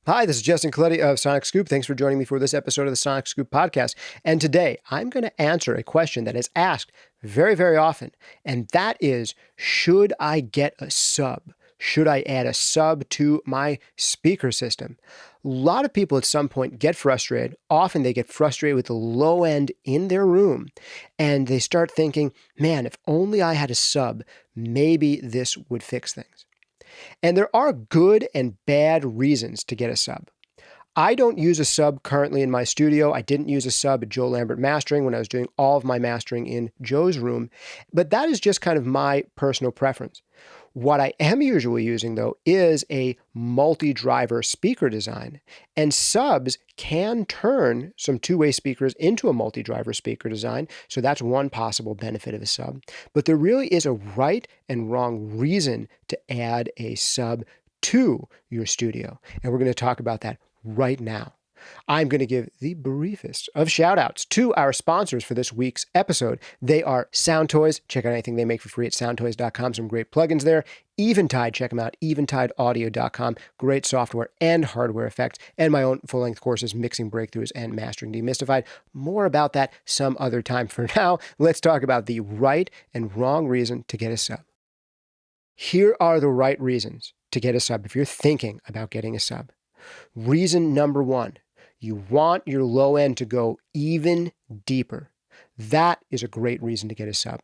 Hi, this is Justin Colletti of SonicScoop. Thanks for joining me for this episode of the SonicScoop podcast. And today I'm going to answer a question that is asked very, very often. And that is, should I get a sub? Should I add a sub to my speaker system? A lot of people at some point get frustrated. Often they get frustrated with the low end in their room. And they start thinking, man, if only I had a sub, maybe this would fix things. And there are good and bad reasons to get a sub. I don't use a sub currently in my studio. I didn't use a sub at Joe Lambert Mastering when I was doing all of my mastering in Joe's room, but that is just kind of my personal preference. What I am usually using, though, is a multi-driver speaker design, and subs can turn some two-way speakers into a multi-driver speaker design, so that's one possible benefit of a sub. But there really is a right and wrong reason to add a sub to your studio, and we're going to talk about that right now. I'm going to give the briefest of shout-outs to our sponsors for this week's episode. They are Sound Toys. Check out anything they make for free at soundtoys.com. Some great plugins there. Eventide. Check them out. eventideaudio.com. Great software and hardware effects. And my own full-length courses, Mixing Breakthroughs and Mastering Demystified. More about that some other time. For now, let's talk about the right and wrong reason to get a sub. Here are the right reasons to get a sub if you're thinking about getting a sub. Reason number one. You want your low end to go even deeper. That is a great reason to get a sub.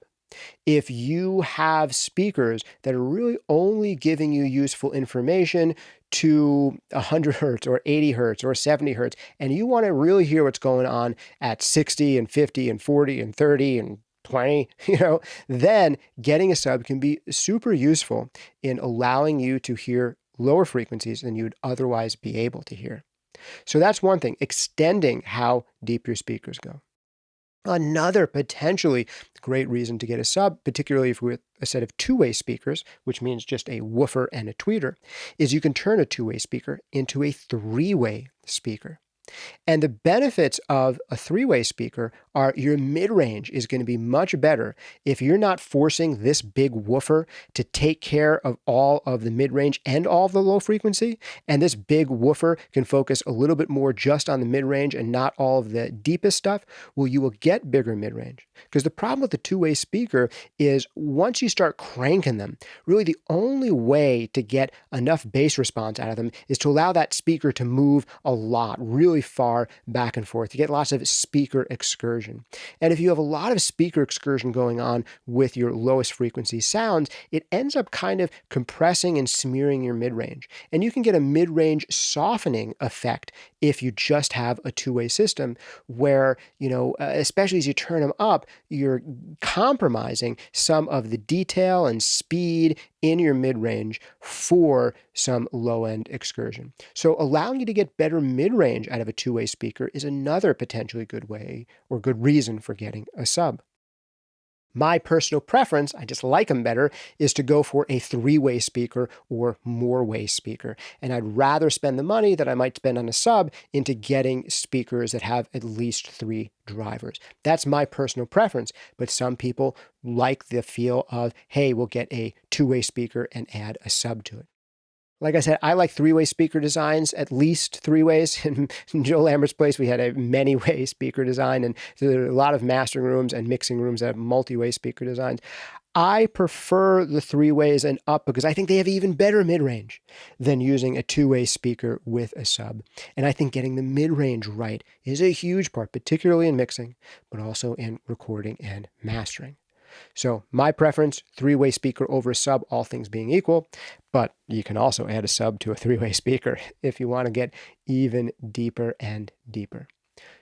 If you have speakers that are really only giving you useful information to 100 hertz or 80 hertz or 70 hertz, and you want to really hear what's going on at 60 and 50 and 40 and 30 and 20, then getting a sub can be super useful in allowing you to hear lower frequencies than you'd otherwise be able to hear. So that's one thing, extending how deep your speakers go. Another potentially great reason to get a sub, particularly if we're with a set of two-way speakers, which means just a woofer and a tweeter, is you can turn a two-way speaker into a three-way speaker. And the benefits of a three-way speaker are your mid-range is going to be much better if you're not forcing this big woofer to take care of all of the mid-range and all of the low frequency. And this big woofer can focus a little bit more just on the mid-range and not all of the deepest stuff. Well, you will get bigger mid-range. Because the problem with the two-way speaker is once you start cranking them, really the only way to get enough bass response out of them is to allow that speaker to move a lot, really far back and forth. You get lots of speaker excursion. And if you have a lot of speaker excursion going on with your lowest frequency sounds, it ends up kind of compressing and smearing your mid-range. And you can get a mid-range softening effect if you just have a two-way system where, especially as you turn them up, you're compromising some of the detail and speed in your mid-range for some low-end excursion. So allowing you to get better mid-range out of a two-way speaker is another potentially good way or good reason for getting a sub. My personal preference, I just like them better, is to go for a three-way speaker or more-way speaker. And I'd rather spend the money that I might spend on a sub into getting speakers that have at least three drivers. That's my personal preference, but some people like the feel of, hey, we'll get a two-way speaker and add a sub to it. Like I said, I like three-way speaker designs, at least three ways. In Joe Lambert's place, we had a many-way speaker design, and so there are a lot of mastering rooms and mixing rooms that have multi-way speaker designs. I prefer the three ways and up because I think they have even better mid-range than using a two-way speaker with a sub. And I think getting the mid-range right is a huge part, particularly in mixing, but also in recording and mastering. So my preference, three-way speaker over a sub, all things being equal, but you can also add a sub to a three-way speaker if you want to get even deeper and deeper.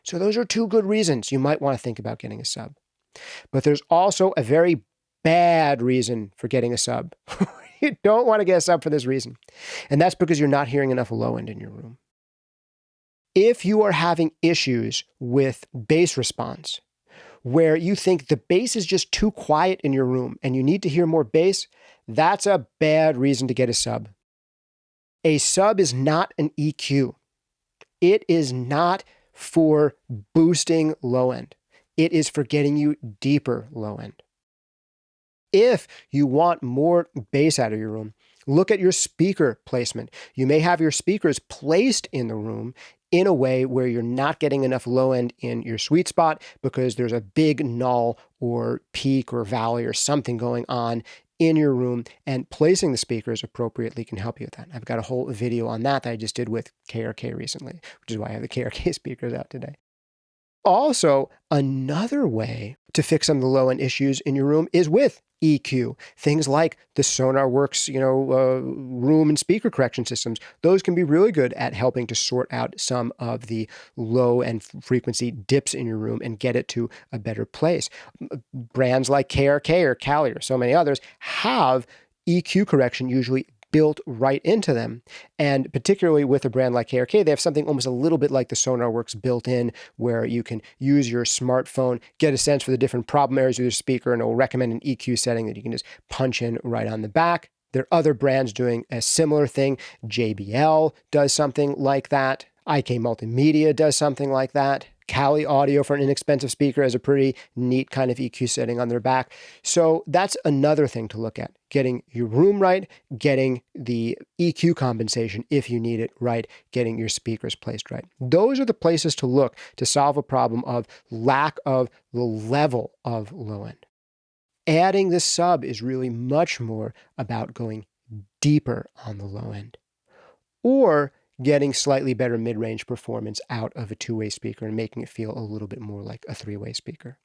So those are two good reasons you might want to think about getting a sub. But there's also a very bad reason for getting a sub. You don't want to get a sub for this reason. And that's because you're not hearing enough low end in your room. If you are having issues with bass response, where you think the bass is just too quiet in your room and you need to hear more bass, that's a bad reason to get a sub. A sub is not an EQ. It is not for boosting low end. It is for getting you deeper low end. If you want more bass out of your room, Look at your speaker placement. You may have your speakers placed in the room in a way where you're not getting enough low end in your sweet spot because there's a big null or peak or valley or something going on in your room, and placing the speakers appropriately can help you with that. I've got a whole video on that I just did with KRK recently, which is why I have the KRK speakers out today. Also, another way to fix some of the low-end issues in your room is with EQ. Things like the SonarWorks, room and speaker correction systems. Those can be really good at helping to sort out some of the low and frequency dips in your room and get it to a better place. Brands like KRK or Cali or so many others have EQ correction usually built right into them. And particularly with a brand like KRK, they have something almost a little bit like the SonarWorks built in, where you can use your smartphone, get a sense for the different problem areas of your speaker, and it will recommend an EQ setting that you can just punch in right on the back. There are other brands doing a similar thing. JBL does something like that. IK Multimedia does something like that. Cali Audio, for an inexpensive speaker, has a pretty neat kind of EQ setting on their back. So that's another thing to look at. Getting your room right, getting the EQ compensation if you need it right, getting your speakers placed right. Those are the places to look to solve a problem of lack of the level of low end. Adding the sub is really much more about going deeper on the low end, or getting slightly better mid-range performance out of a two-way speaker and making it feel a little bit more like a three-way speaker.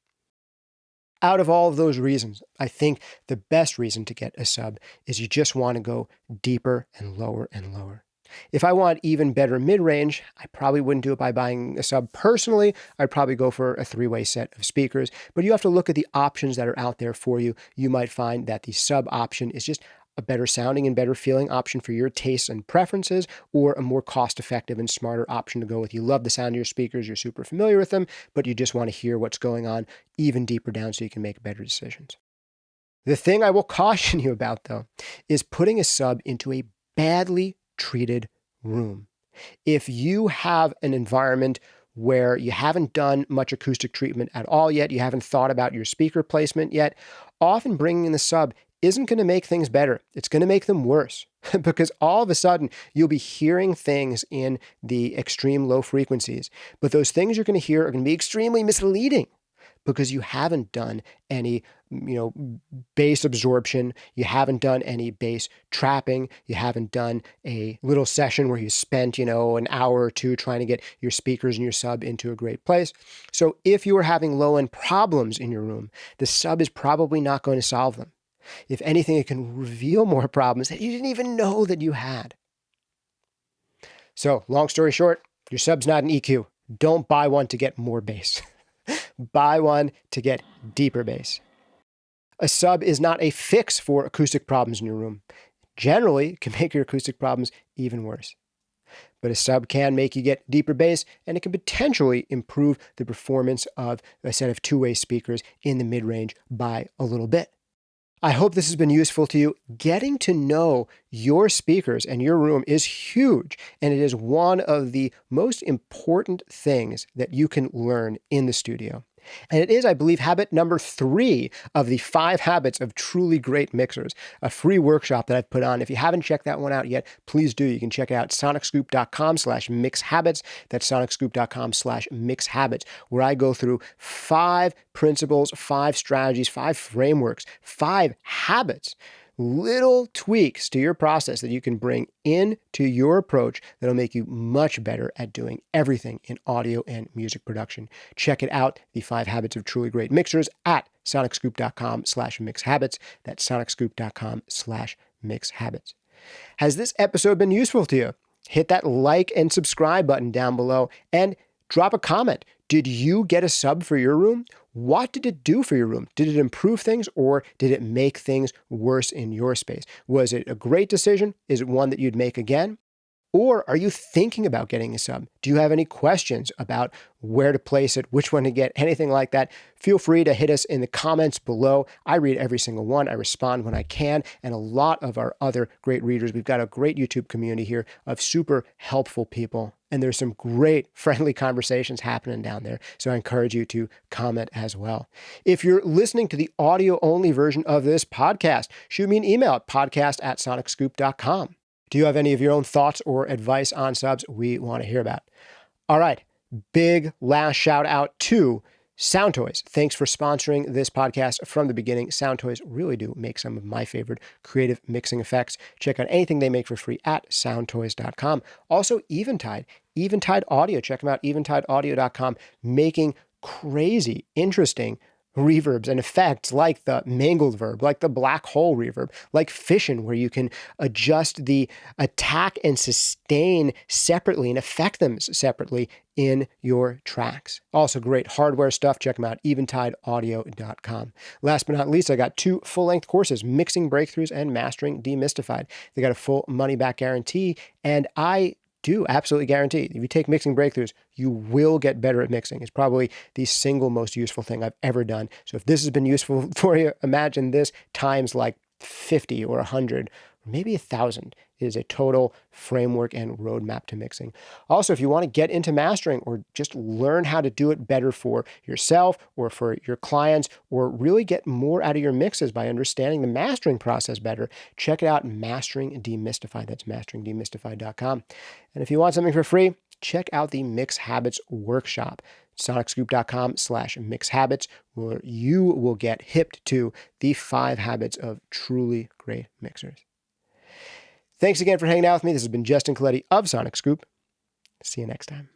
Out of all of those reasons, I think the best reason to get a sub is you just want to go deeper and lower and lower. If I want even better mid-range, I probably wouldn't do it by buying a sub personally. I'd probably go for a three-way set of speakers, but you have to look at the options that are out there for you. You might find that the sub option is just a better sounding and better feeling option for your tastes and preferences, or a more cost-effective and smarter option to go with. You love the sound of your speakers, you're super familiar with them, but you just want to hear what's going on even deeper down so you can make better decisions. The thing I will caution you about, though, is putting a sub into a badly treated room. If you have an environment where you haven't done much acoustic treatment at all yet, you haven't thought about your speaker placement yet, often bringing in the sub isn't going to make things better. It's going to make them worse because all of a sudden you'll be hearing things in the extreme low frequencies, but those things you're going to hear are going to be extremely misleading because you haven't done any, bass absorption. You haven't done any bass trapping. You haven't done a little session where you spent, an hour or two trying to get your speakers and your sub into a great place. So if you are having low-end problems in your room, the sub is probably not going to solve them. If anything, it can reveal more problems that you didn't even know that you had. So, long story short, your sub's not an EQ. Don't buy one to get more bass. Buy one to get deeper bass. A sub is not a fix for acoustic problems in your room. Generally, it can make your acoustic problems even worse. But a sub can make you get deeper bass, and it can potentially improve the performance of a set of two-way speakers in the mid-range by a little bit. I hope this has been useful to you. Getting to know your speakers and your room is huge, and it is one of the most important things that you can learn in the studio. And it is, I believe, habit number 3 of the 5 habits of truly great mixers, a free workshop that I've put on. If you haven't checked that one out yet, please do. You can check it out, sonicscoop.com/mixhabits. That's sonicscoop.com/mixhabits, where I go through 5 principles, 5 strategies, 5 frameworks, 5 habits, little tweaks to your process that you can bring into your approach that'll make you much better at doing everything in audio and music production. Check it out, the 5 habits of truly great mixers, at sonicscoop.com/mixhabits. That's sonicscoop.com/mixhabits. Has this episode been useful to you? Hit that like and subscribe button down below and drop a comment. Did you get a sub for your room? What did it do for your room? Did it improve things, or did it make things worse in your space? Was it a great decision? Is it one that you'd make again? Or are you thinking about getting a sub? Do you have any questions about where to place it, which one to get, anything like that? Feel free to hit us in the comments below. I read every single one. I respond when I can. And a lot of our other great readers. We've got a great YouTube community here of super helpful people. And there's some great friendly conversations happening down there. So I encourage you to comment as well. If you're listening to the audio-only version of this podcast, shoot me an email at podcast@sonicscoop.com. Do you have any of your own thoughts or advice on subs? We want to hear about. All right. Big last shout out to Sound Toys. Thanks for sponsoring this podcast from the beginning. Sound Toys really do make some of my favorite creative mixing effects. Check out anything they make for free at soundtoys.com. Also, Eventide Audio. Check them out, eventideaudio.com, making crazy, interesting reverbs and effects like the mangled verb, like the black hole reverb, like fission, where you can adjust the attack and sustain separately and affect them separately in your tracks. Also great hardware stuff. Check them out, eventideaudio.com. Last but not least, I got 2 full-length courses, Mixing Breakthroughs and Mastering Demystified. They got a full money-back guarantee, and I do absolutely guarantee if you take Mixing Breakthroughs, you will get better at mixing. It's probably the single most useful thing I've ever done. So if this has been useful for you, imagine this times like 50 or 100 or maybe 1,000. It is a total framework and roadmap to mixing. Also, if you want to get into mastering or just learn how to do it better for yourself or for your clients, or really get more out of your mixes by understanding the mastering process better, check it out, Mastering Demystified. That's masteringdemystified.com. And if you want something for free, check out the Mix Habits Workshop, sonicscoop.com/mixhabits, where you will get hipped to the 5 habits of truly great mixers. Thanks again for hanging out with me. This has been Justin Colletti of SonicScoop. See you next time.